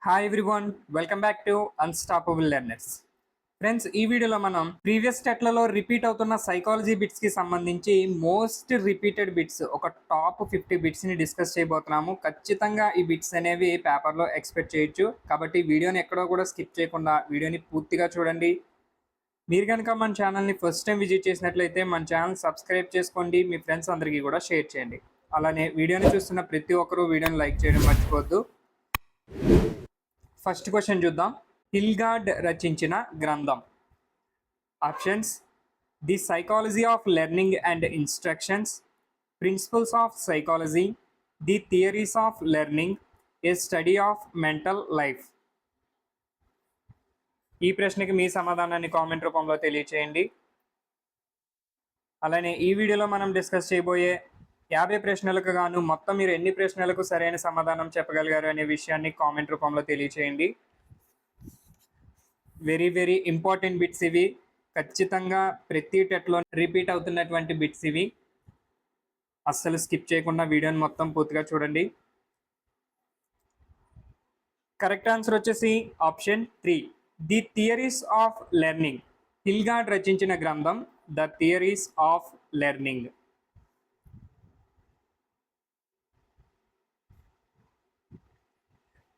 Hi everyone, welcome back to unstoppable learners. Friends, ఈ వీడియోలో మనం ప్రీవియస్ టెట్లలో రిపీట్ అవుతున్న సైకాలజీ బిట్స్కి సంబంధించి మోస్ట్ రిపీటెడ్ బిట్స్ ఒక టాప్ 50 బిట్స్ని డిస్కస్ చేయబోతున్నాము. ఖచ్చితంగా ఈ బిట్స్ అనేవి పేపర్లో ఎక్స్పెక్ట్ చేయొచ్చు. కాబట్టి వీడియోని ఎక్కడో కూడా స్కిప్ చేయకుండా వీడియోని పూర్తిగా చూడండి. మీరు కనుక మన ఛానల్ని ఫస్ట్ టైం విజిట్ చేసినట్లయితే మన ఛానల్ సబ్స్క్రైబ్ చేసుకోండి, మీ ఫ్రెండ్స్ అందరికీ కూడా షేర్ చేయండి. అలానే వీడియోని చూస్తున్న ప్రతి ఒక్కరూ వీడియోని లైక్ చేయడం మర్చిపోవద్దు. ఫస్ట్ క్వశ్చన్ చూద్దాం. హిల్గార్డ్ రచించిన గ్రంథం. Options: the psychology of learning and instructions, principles of psychology, the theories of learning, a study of mental life. ఈ ప్రశ్నకి మీ సమాధానాన్ని కామెంట్ రూపంలో తెలియచేయండి. అలానే ఈ వీడియోలో మనం డిస్కస్ చేయబోయే 50 ప్రశ్నలకు గాను మొత్తం మీరు ఎన్ని ప్రశ్నలకు సరైన సమాధానం చెప్పగలిగారు అనే విషయాన్ని కామెంట్ రూపంలో తెలియచేయండి. వెరీ ఇంపార్టెంట్ బిట్స్ ఇవి. ఖచ్చితంగా ప్రతి టెట్లో రిపీట్ అవుతున్నటువంటి బిట్స్ ఇవి. అస్సలు స్కిప్ చేయకుండా వీడియోని మొత్తం పూర్తిగా చూడండి. కరెక్ట్ ఆన్సర్ వచ్చేసి option 3, the theories of learning. Hilgard రచించిన గ్రంథం the theories of learning.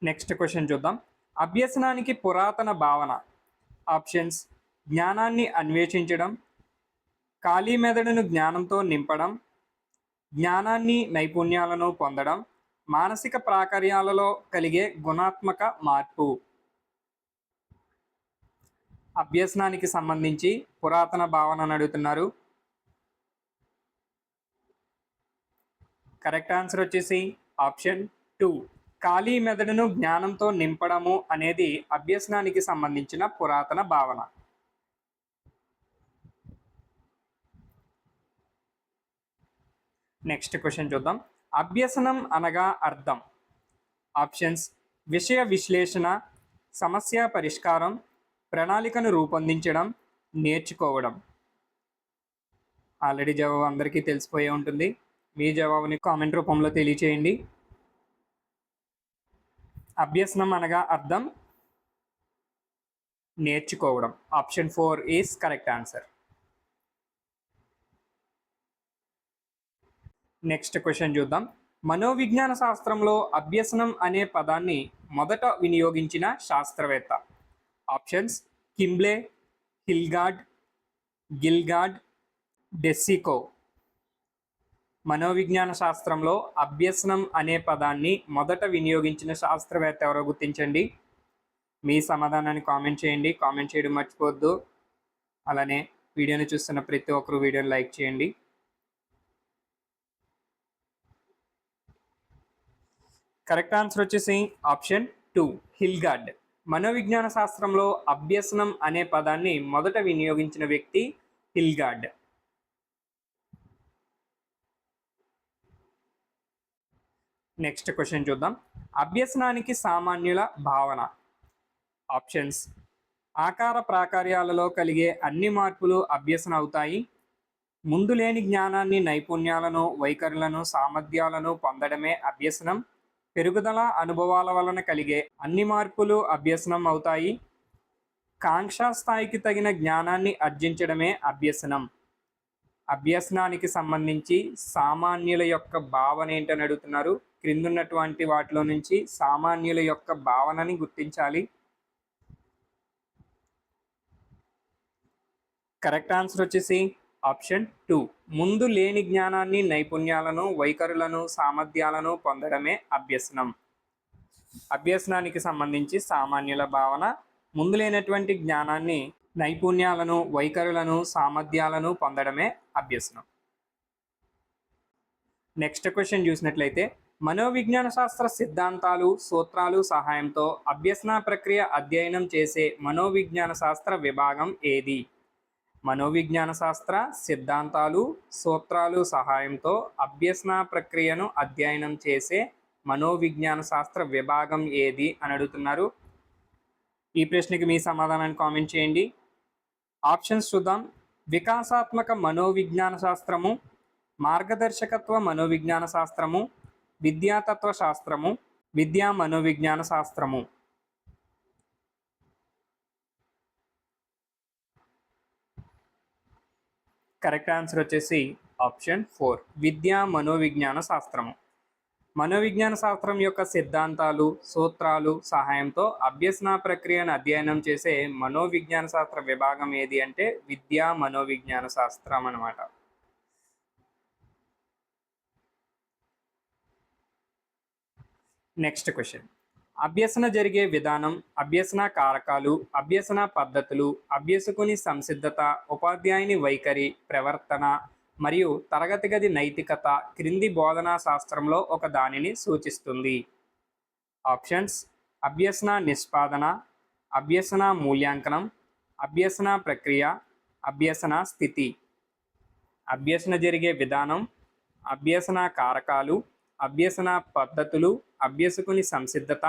Next question చూద్దాం. అభ్యసనానికి పురాతన భావన. ఆప్షన్స్: జ్ఞానాన్ని అన్వేషించడం, ఖాళీ మెదడును జ్ఞానంతో నింపడం, జ్ఞానాన్ని నైపుణ్యాలను పొందడం, మానసిక ప్రాకర్యాలలో కలిగే గుణాత్మక మార్పు. అభ్యసనానికి సంబంధించి పురాతన భావన అడుగుతున్నారు. కరెక్ట్ ఆన్సర్ వచ్చేసి ఆప్షన్ 2, ఖాళీ మెదడును జ్ఞానంతో నింపడము అనేది అభ్యసనానికి సంబంధించిన పురాతన భావన. నెక్స్ట్ క్వశ్చన్ చూద్దాం. అభ్యసనం అనగా అర్థం. ఆప్షన్స్: విషయ విశ్లేషణ, సమస్య పరిష్కారం, ప్రణాళికను రూపొందించడం, నేర్చుకోవడం. ఆల్రెడీ జవాబు అందరికీ తెలిసిపోయే ఉంటుంది. మీ జవాబుని కామెంట్ రూపంలో తెలియచేయండి. అభ్యసనం అనగా అర్థం నేర్చుకోవడం. Option 4 is correct answer. Next question చూద్దాం. మనోవిజ్ఞాన శాస్త్రంలో అభ్యసనం అనే పదాన్ని మొదట వినియోగించిన శాస్త్రవేత్త. Options: కింబ్లే, Hilgard, గిల్గార్డ్, డెస్సికో. మనోవిజ్ఞాన శాస్త్రంలో అభ్యసనం అనే పదాన్ని మొదట వినియోగించిన శాస్త్రవేత్త ఎవరో గుర్తించండి. మీ సమాధానాన్ని కామెంట్ చేయండి. కామెంట్ చేయడం మర్చిపోవద్దు. అలానే వీడియోని చూస్తున్న ప్రతి ఒక్కరు వీడియోని లైక్ చేయండి. కరెక్ట్ ఆన్సర్ వచ్చేసి ఆప్షన్ 2, హిల్గార్డ్. మనోవిజ్ఞాన శాస్త్రంలో అభ్యసనం అనే పదాన్ని మొదట వినియోగించిన వ్యక్తి హిల్గార్డ్. నెక్స్ట్ క్వశ్చన్ చూద్దాం. అభ్యసనానికి సామాన్యుల భావన. ఆప్షన్స్: ఆకార ప్రాకార్యాలలో కలిగే అన్ని మార్పులు అభ్యసన అవుతాయి, ముందు లేని జ్ఞానాన్ని, నైపుణ్యాలను, వైఖరులను, సామర్థ్యాలను పొందడమే అభ్యసనం, పెరుగుదల అనుభవాల వలన కలిగే అన్ని మార్పులు అభ్యసనం అవుతాయి, కాంక్షా స్థాయికి తగిన జ్ఞానాన్ని ఆర్జించడమే అభ్యసనం. అభ్యసనానికి సంబంధించి సామాన్యుల యొక్క భావన ఏంటని అడుగుతున్నారు. క్రిందున్నటువంటి వాటిలో నుంచి సామాన్యుల యొక్క భావనని గుర్తించాలి. కరెక్ట్ ఆన్సర్ వచ్చేసి ఆప్షన్ 2, ముందు లేని జ్ఞానాన్ని, నైపుణ్యాలను, వైఖరులను, సామర్థ్యాలను పొందడమే అభ్యసనం. అభ్యసనానికి సంబంధించి సామాన్యుల భావన ముందు లేనటువంటి జ్ఞానాన్ని, నైపుణ్యాలను, వైఖరులను, సామర్థ్యాలను పొందడమే అభ్యసనం. నెక్స్ట్ క్వశ్చన్ చూసినట్లయితే, మనోవిజ్ఞాన శాస్త్ర సిద్ధాంతాలు, సూత్రాలు సహాయంతో అభ్యసన ప్రక్రియ అధ్యయనం చేసే మనోవిజ్ఞాన శాస్త్ర విభాగం ఏది? మనోవిజ్ఞాన శాస్త్ర సిద్ధాంతాలు, సూత్రాలు సహాయంతో అభ్యసన ప్రక్రియను అధ్యయనం చేసే మనోవిజ్ఞాన శాస్త్ర విభాగం ఏది అని అడుగుతున్నారు. ఈ ప్రశ్నకి మీ సమాధానాన్ని కామెంట్ చేయండి. ఆప్షన్స్ చూద్దాం. వికాసాత్మక మనోవిజ్ఞాన శాస్త్రము, మార్గదర్శకత్వ మనోవిజ్ఞాన శాస్త్రము, విద్యాతత్వ శాస్త్రము, విద్యా మనోవిజ్ఞాన శాస్త్రము. కరెక్ట్ ఆన్సర్ వచ్చేసి ఆప్షన్ 4 విద్యా మనోవిజ్ఞాన శాస్త్రము. మనోవిజ్ఞాన శాస్త్రం యొక్క సిద్ధాంతాలు, సూత్రాలు సహాయంతో అభ్యసన ప్రక్రియను అధ్యయనం చేసే మనోవిజ్ఞాన శాస్త్ర విభాగం ఏది అంటే విద్యా మనోవిజ్ఞాన శాస్త్రం అన్నమాట. Next question. అభ్యసన జరిగే విధానం, అభ్యసన కారకాలు, అభ్యసన పద్ధతులు, అభ్యసకుని సంసిద్ధత, ఉపాధ్యాయుని వైఖరి, ప్రవర్తన మరియు తరగతి గది నైతికత క్రింది బోధనా శాస్త్రంలో ఒక దానిని సూచిస్తుంది. ఆప్షన్స్: అభ్యసన నిష్పాదన, అభ్యసన మూల్యాంకనం, అభ్యసన ప్రక్రియ, అభ్యసన స్థితి. అభ్యసన జరిగే విధానం, అభ్యసన కారకాలు, అభ్యసన పద్ధతులు, అభ్యసకుని సంసిద్ధత,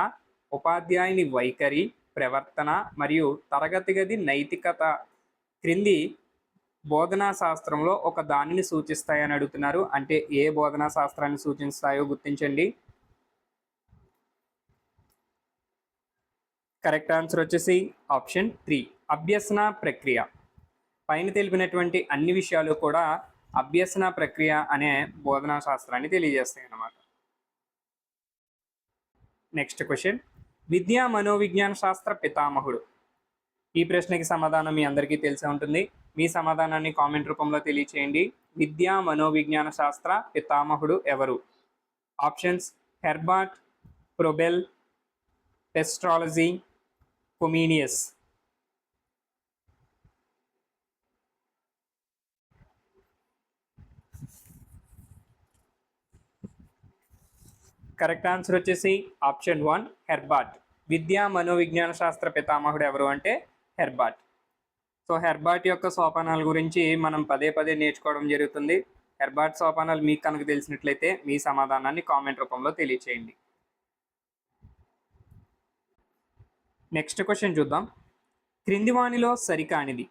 ఉపాధ్యాయుని వైఖరి, ప్రవర్తన మరియు తరగతి గది నైతికత క్రింది బోధనా శాస్త్రంలో ఒక దానిని సూచిస్తాయని అడుగుతున్నారు. అంటే ఏ బోధనా శాస్త్రాన్ని సూచిస్తాయో గుర్తించండి. కరెక్ట్ ఆన్సర్ వచ్చేసి ఆప్షన్ 3 అభ్యసన ప్రక్రియ. పైన తెలిపినటువంటి అన్ని విషయాలు కూడా అభ్యసన ప్రక్రియ అనే బోధనా శాస్త్రాన్ని తెలియజేస్తాయి అన్నమాట. Next question. విద్యా మనోవిజ్ఞాన శాస్త్ర పితామహుడు. ఈ ప్రశ్నకి సమాధానం మీ అందరికీ తెలిసే ఉంటుంది. మీ సమాధానాన్ని కామెంట్ రూపంలో తెలియచేయండి. విద్యా మనోవిజ్ఞాన శాస్త్ర పితామహుడు ఎవరు? Options: Herbert, Froebel, Pestalozzi, Comenius. Correct answer వచ్చేసి ఆప్షన్ 1 హెర్బర్ట్. విద్యా మనోవిజ్ఞాన శాస్త్ర పితామహుడు ఎవరు అంటే హెర్బర్ట్. సో హెర్బర్ట్ యొక్క సోపానాల గురించి మనం పదే పదే నేర్చుకోవడం జరుగుతుంది. హెర్బర్ట్ సోపానాలు మీకు కనుక తెలిసినట్లయితే మీ సమాధానాన్ని కామెంట్ రూపంలో తెలియచేయండి. నెక్స్ట్ క్వశ్చన్ చూద్దాం. క్రింది వానిలో సరికానిది.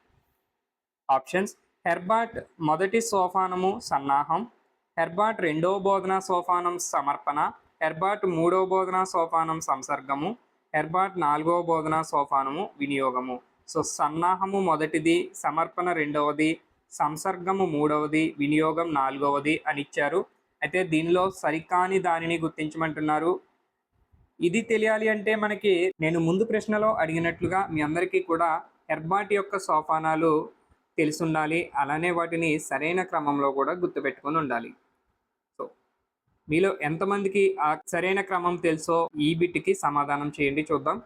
ఆప్షన్స్: హెర్బర్ట్ మొదటి సోపానము సన్నాహం, హెర్బర్ట్ రెండవ బోధనా సోపానం సమర్పణ, హెర్బర్ట్ మూడవ బోధనా సోపానం సంసర్గము, హెర్బర్ట్ నాలుగవ బోధనా సోపానము వినియోగము. సో సన్నాహము మొదటిది, సమర్పణ రెండవది, సంసర్గము మూడవది, వినియోగం నాలుగవది అని ఇచ్చారు. అయితే దీనిలో సరికాని దానిని గుర్తించమంటున్నారు. ఇది తెలియాలి అంటే మనకి నేను ముందు ప్రశ్నలో అడిగినట్లుగా మీ అందరికీ కూడా హెర్బర్ట్ యొక్క సోపానాలు తెలిసి ఉండాలి. అలానే వాటిని సరైన క్రమంలో కూడా గుర్తుపెట్టుకొని ఉండాలి. సో మీలో ఎంతమందికి ఆ సరైన క్రమం తెలుసో ఈ బిట్కి సమాధానం చేయండి చూద్దాం.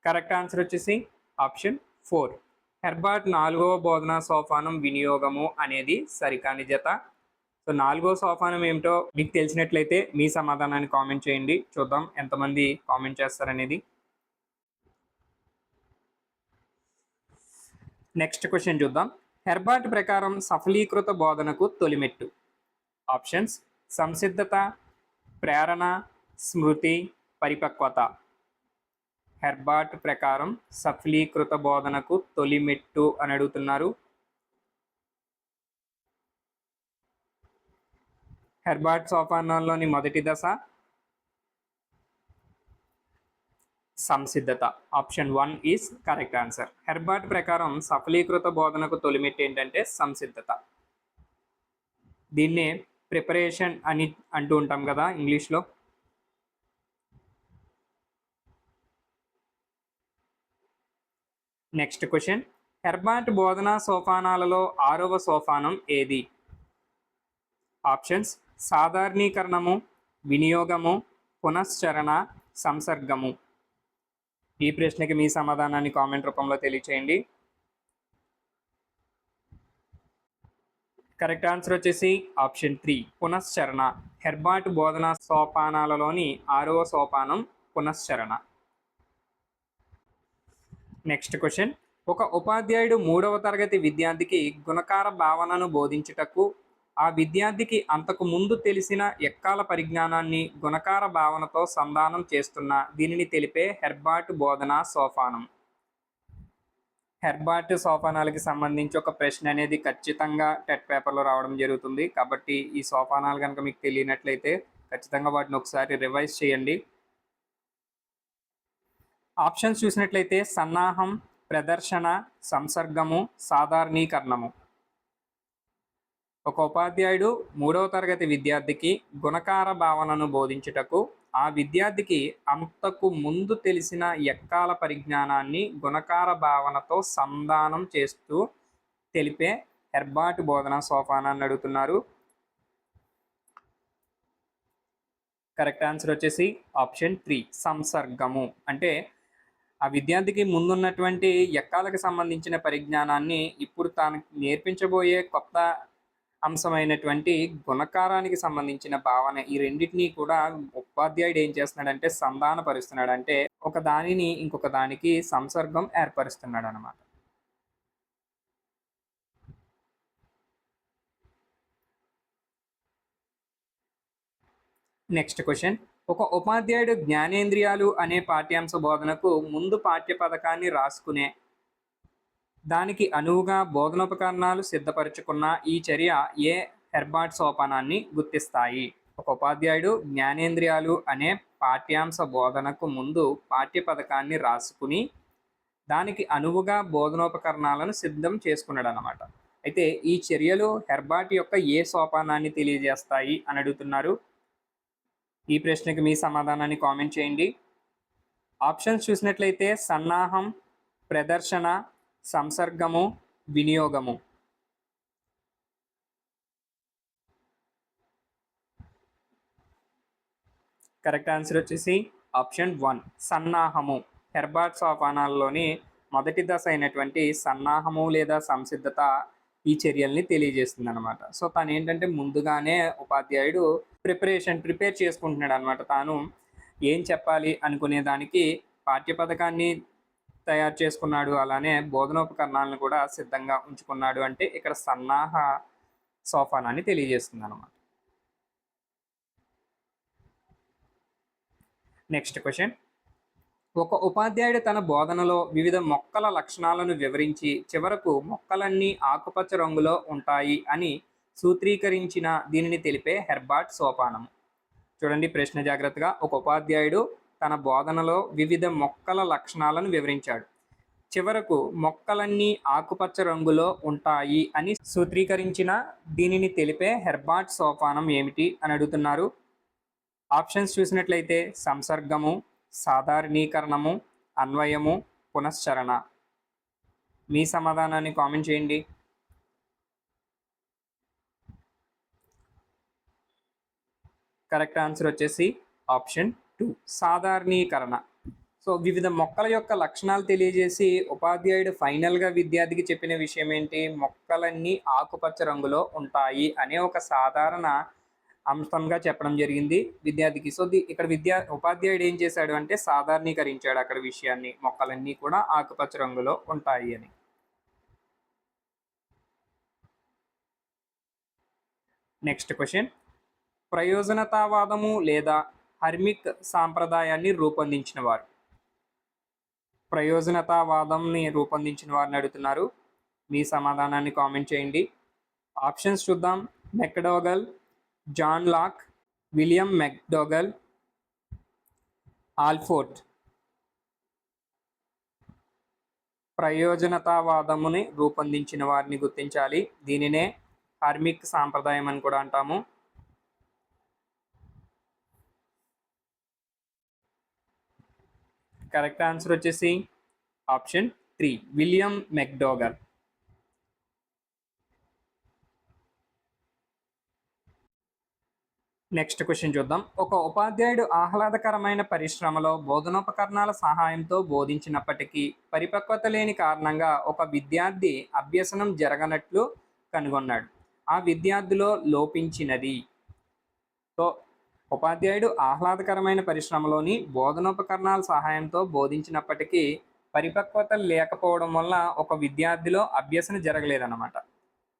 కరెక్ట్ ఆన్సర్ వచ్చేసి ఆప్షన్ 4 హెర్బర్ట్ నాలుగవ బోధనా సోపానం వినియోగము అనేది సరికాని జత. సో నాలుగో సోపానం ఏమిటో మీకు తెలిసినట్లయితే మీ సమాధానాన్ని కామెంట్ చేయండి. చూద్దాం ఎంతమంది కామెంట్ చేస్తారనేది. నెక్స్ట్ క్వశ్చన్ చూద్దాం. హెర్బర్ట్ ప్రకారం సఫలీకృత బోధనకు తొలిమెట్టు. ఆప్షన్స్: సంసిద్ధత, ప్రేరణ, స్మృతి, పరిపక్వత. హెర్బర్ట్ ప్రకారం సఫలీకృత బోధనకు తొలిమెట్టు అని అడుగుతున్నారు. హెర్బర్ట్ సోపానాల్లోని మొదటి దశ సంసిద్ధత. Option 1 is correct answer. Herbert ప్రకారం సఫలీకృత బోధనకు తొలిమెట్టు ఏంటంటే సంసిద్ధత. దీన్నే ప్రిపరేషన్ అని అంటూ ఉంటాం కదా ఇంగ్లీష్లో. Next question. హెర్బర్ట్ బోధనా సోపానాలలో 6వ సోపానం ఏది? ఆప్షన్స్: సాధారణీకరణము, వినియోగము, పునశ్చరణ, సంసర్గము. ఈ ప్రశ్నకి మీ సమాధానాన్ని కామెంట్ రూపంలో తెలియచేయండి. కరెక్ట్ ఆన్సర్ వచ్చేసి ఆప్షన్ 3 పునశ్చరణ. హెర్బర్ట్ బోధనా సోపానాలలోని 6వ సోపానం పునశ్చరణ. Next question. ఒక ఉపాధ్యాయుడు 3వ తరగతి విద్యార్థికి గుణకార భావనను బోధించుటకు ఆ విద్యార్థికి అంతకు ముందు తెలిసిన ఎక్కాల పరిజ్ఞానాన్ని గుణకార భావనతో సంధానం చేస్తున్న దీనిని తెలిపే హెర్బర్ట్ బోధనా సోపానం. హెర్బర్ట్ సోపానాలకి సంబంధించి ఒక ప్రశ్న అనేది ఖచ్చితంగా టెట్ పేపర్లో రావడం జరుగుతుంది. కాబట్టి ఈ సోపానాలు కనుక మీకు తెలియనట్లయితే ఖచ్చితంగా వాటిని ఒకసారి రివైజ్ చేయండి. ఆప్షన్స్ చూసినట్లయితే సన్నాహం, ప్రదర్శన, సంసర్గము, సాధారణీకరణము. ఒక ఉపాధ్యాయుడు 3వ తరగతి విద్యార్థికి గుణకార భావనను బోధించుటకు ఆ విద్యార్థికి అంతకు ముందు తెలిసిన ఎక్కాల పరిజ్ఞానాన్ని గుణకార భావనతో సంధానం చేస్తూ తెలిపే హెర్బార్ట్ బోధనా సోపానాన్ని అడుగుతున్నారు. కరెక్ట్ ఆన్సర్ వచ్చేసి ఆప్షన్ 3 సంసర్గము. అంటే ఆ విద్యార్థికి ముందున్నటువంటి ఎక్కాలకు సంబంధించిన పరిజ్ఞానాన్ని ఇప్పుడు తాను నేర్పించబోయే కొత్త అంశమైనటువంటి గుణకారానికి సంబంధించిన భావన, ఈ రెండింటినీ కూడా ఉపాధ్యాయుడు ఏం చేస్తున్నాడంటే సంధానపరుస్తున్నాడు. అంటే ఒక దానిని ఇంకొక దానికి సంసర్గం ఏర్పరుస్తున్నాడు అనమాట. Next question. ఒక ఉపాధ్యాయుడు జ్ఞానేంద్రియాలు అనే పాఠ్యాంశ బోధనకు ముందు పాఠ్య పథకాన్ని రాసుకునే దానికి అనువుగా బోధనోపకరణాలు సిద్ధపరచుకున్న ఈ చర్య ఏ హెర్బార్ట్ సోపానాన్ని గుర్తిస్తాయి? ఒక ఉపాధ్యాయుడు జ్ఞానేంద్రియాలు అనే పాఠ్యాంశ బోధనకు ముందు పాఠ్య పథకాన్ని రాసుకుని దానికి అనువుగా బోధనోపకరణాలను సిద్ధం చేసుకున్నాడు అన్నమాట. అయితే ఈ చర్యలు హెర్బార్ట్ యొక్క ఏ సోపానాన్ని తెలియజేస్తాయి అని అడుగుతున్నారు. ఈ ప్రశ్నకి మీ సమాధానాన్ని కామెంట్ చేయండి. ఆప్షన్స్ చూసినట్లయితే సన్నాహం, ప్రదర్శన, సంసర్గము, వినియోగము. కరెక్ట్ ఆన్సర్ వచ్చేసి ఆప్షన్ 1 సన్నాహము. హెర్బార్ట్ సోపానాల్లోని మొదటి దశ అయినటువంటి సన్నాహము లేదా సంసిద్ధత ఈ చర్యల్ని తెలియజేస్తుంది అనమాట. సో తను ఏంటంటే ముందుగానే ఉపాధ్యాయుడు ప్రిపేర్ చేసుకుంటున్నాడు అనమాట. తాను ఏం చెప్పాలి అనుకునే దానికి పాఠ్య పథకాన్ని తయారు చేసుకున్నాడు, అలానే బోధనోపకరణాలను కూడా సిద్ధంగా ఉంచుకున్నాడు. అంటే ఇక్కడ సన్నాహ సోపానాన్ని తెలియజేస్తుంది అనమాట. Next question. ఒక ఉపాధ్యాయుడు తన బోధనలో వివిధ మొక్కల లక్షణాలను వివరించి చివరకు మొక్కలన్నీ ఆకుపచ్చ రంగులో ఉంటాయి అని సూత్రీకరించిన దీనిని తెలిపే హెర్బార్ట్ సోపానము. చూడండి ప్రశ్న జాగ్రత్తగా. ఒక ఉపాధ్యాయుడు తన బోధనలో వివిధ మొక్కల లక్షణాలను వివరించాడు. చివరకు మొక్కలన్నీ ఆకుపచ్చ రంగులో ఉంటాయి అని సూత్రీకరించిన దీనిని తెలిపే హెర్బార్ట్ సోపానం ఏమిటి అని అడుగుతున్నారు. ఆప్షన్స్ చూసినట్లయితే సంసర్గము, సాధారణీకరణము, అన్వయము, పునశ్చరణ. మీ సమాధానాన్ని కామెంట్ చేయండి. కరెక్ట్ ఆన్సర్ వచ్చేసి ఆప్షన్ 2 సాధారణీకరణ. సో వివిధ మొక్కల యొక్క లక్షణాలు తెలియజేసి ఉపాధ్యాయుడు ఫైనల్గా విద్యార్థికి చెప్పిన విషయం ఏంటి? మొక్కలన్నీ ఆకుపచ్చ రంగులో ఉంటాయి అనే ఒక సాధారణ అంశంగా చెప్పడం జరిగింది విద్యార్థికి. సో ఇక్కడ ఉపాధ్యాయుడు ఏం చేశాడు అంటే సాధారణీకరించాడు అక్కడ విషయాన్ని, మొక్కలన్నీ కూడా ఆకుపచ్చ రంగులో ఉంటాయి అని. Next question. ప్రయోజనతావాదము లేదా హర్మిక్ సాంప్రదాయాన్ని రూపొందించిన వారు. ప్రయోజనతావాదంని రూపొందించిన వారిని అడుగుతున్నారు. మీ సమాధానాన్ని కామెంట్ చేయండి. ఆప్షన్స్ చూద్దాం. McDougall, John Locke, William McDougall, Allport. ప్రయోజనతావాదముని రూపొందించిన వారిని గుర్తించాలి. దీనినే హర్మిక్ సాంప్రదాయం అని కూడా అంటాము. కరెక్ట్ ఆన్సర్ వచ్చేసి option 3 William McDougall. Next question చూద్దాం. ఒక ఉపాధ్యాయుడు ఆహ్లాదకరమైన పరిశ్రమలో బోధనోపకరణాల సహాయంతో బోధించినప్పటికీ పరిపక్వత లేని కారణంగా ఒక విద్యార్థి అభ్యసనం జరగనట్లు కనుగొన్నాడు. ఆ విద్యార్థిలో లోపించినది. సో ఉపాధ్యాయుడు ఆహ్లాదకరమైన పరిశ్రమలోని బోధనోపకరణాల సహాయంతో బోధించినప్పటికీ పరిపక్వత లేకపోవడం వల్ల ఒక విద్యార్థిలో అభ్యసన జరగలేదన్నమాట.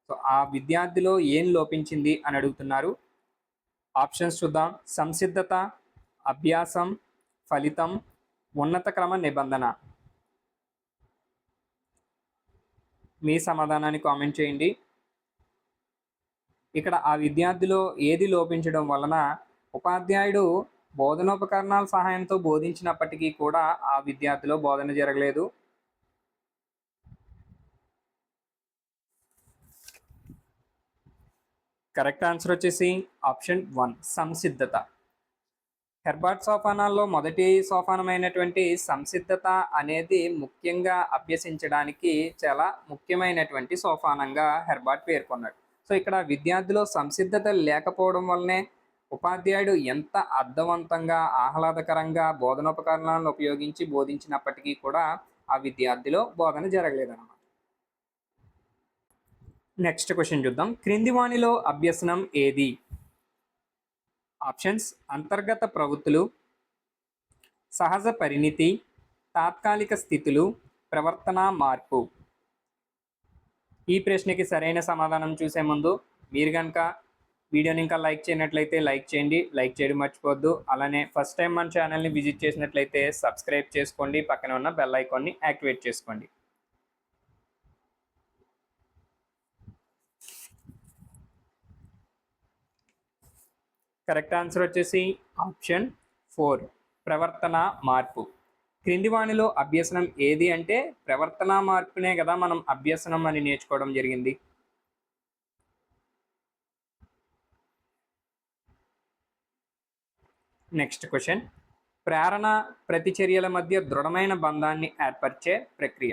సో ఆ విద్యార్థిలో ఏం లోపించింది అని అడుగుతున్నారు. ఆప్షన్స్ చూద్దాం. సంసిద్ధత, అభ్యాసం, ఫలితం, ఉన్నత క్రమ నిబంధన. మీ సమాధానాన్ని కామెంట్ చేయండి. ఇక్కడ ఆ విద్యార్థిలో ఏది లోపించడం వలన ఉపాధ్యాయుడు బోధనోపకరణాల సహాయంతో బోధించినప్పటికీ కూడా ఆ విద్యార్థిలో బోధన జరగలేదు. కరెక్ట్ ఆన్సర్ వచ్చేసి ఆప్షన్ 1 సంసిద్ధత. హెర్బర్ట్ సోపానాల్లో మొదటి సోపానమైనటువంటి సంసిద్ధత అనేది ముఖ్యంగా అభ్యసించడానికి చాలా ముఖ్యమైనటువంటి సోపానంగా హెర్బర్ట్ పేర్కొన్నాడు. సో ఇక్కడ విద్యార్థిలో సంసిద్ధత లేకపోవడం వల్లనే ఉపాధ్యాయుడు ఎంత అర్థవంతంగా ఆహ్లాదకరంగా బోధనోపకరణాలను ఉపయోగించి బోధించినప్పటికీ కూడా ఆ విద్యార్థిలో బోధన జరగలేదన్నమాట. నెక్స్ట్ క్వశ్చన్ చూద్దాం. క్రింది వాణిలో అభ్యసనం ఏది? ఆప్షన్స్ అంతర్గత ప్రవృత్తులు, సహజ పరిణితి, తాత్కాలిక స్థితులు, ప్రవర్తన మార్పు. ఈ ప్రశ్నకి సరైన సమాధానం చూసే ముందు మీరు కనుక వీడియోని ఇంకా లైక్ చేయనట్లయితే లైక్ చేయండి, లైక్ చేయడం మర్చిపోవద్దు. అలానే ఫస్ట్ టైం మన ఛానల్ని విజిట్ చేసినట్లయితే సబ్స్క్రైబ్ చేసుకోండి, పక్కన ఉన్న బెల్ ఐకాన్ని యాక్టివేట్ చేసుకోండి. కరెక్ట్ ఆన్సర్ వచ్చేసి ఆప్షన్ 4 ప్రవర్తన మార్పు. క్రింది వాణిలో అభ్యసనం ఏది అంటే ప్రవర్తన మార్పునే కదా మనం అభ్యసనం అని నేర్చుకోవడం జరిగింది. Next question. ప్రేరణ ప్రతిచర్యల మధ్య దృఢమైన బంధాన్ని ఏర్పరిచే ప్రక్రియ.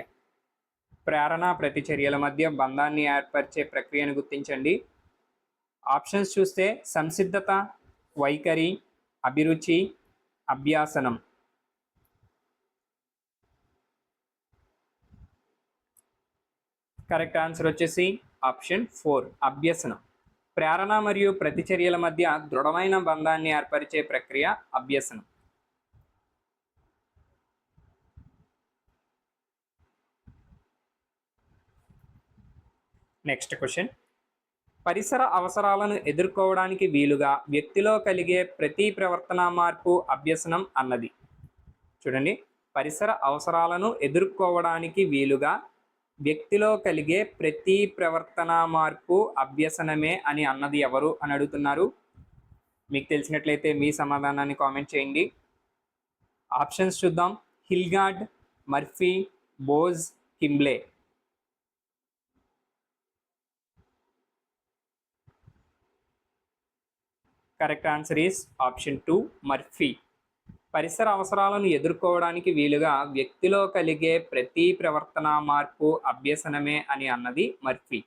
ప్రేరణ ప్రతిచర్యల మధ్య బంధాన్ని ఏర్పరిచే ప్రక్రియను గుర్తించండి. ఆప్షన్స్ చూస్తే సంసిద్ధత, వైఖరి, అభిరుచి, అభ్యాసనం. కరెక్ట్ ఆన్సర్ వచ్చేసి ఆప్షన్ 4 అభ్యసనం. ప్రేరణ మరియు ప్రతిచర్యల మధ్య దృఢమైన బంధాన్ని ఏర్పరిచే ప్రక్రియ అభ్యసనం. Next question. పరిసర అవసరాలను ఎదుర్కోవడానికి వీలుగా వ్యక్తిలో కలిగే ప్రతి ప్రవర్తన మార్పు అభ్యసనం అన్నది. చూడండి, పరిసర అవసరాలను ఎదుర్కోవడానికి వీలుగా వ్యక్తిలో కలిగే ప్రతి ప్రవర్తన మార్పు అభ్యసనమే అని అన్నది ఎవరు అని అడుగుతున్నారు. మీకు తెలిసినట్లయితే మీ సమాధానాన్ని కామెంట్ చేయండి. ఆప్షన్స్ చూద్దాం. Hilgard, Murphy, Boaz, Kimble. Correct answer is option 2 Murphy. పరిసర అవసరాలను ఎదుర్కోవడానికి వీలుగా వ్యక్తిలో కలిగే ప్రతి ప్రవర్తన మార్పు అభ్యసనమే అని అన్నది మర్ఫీ.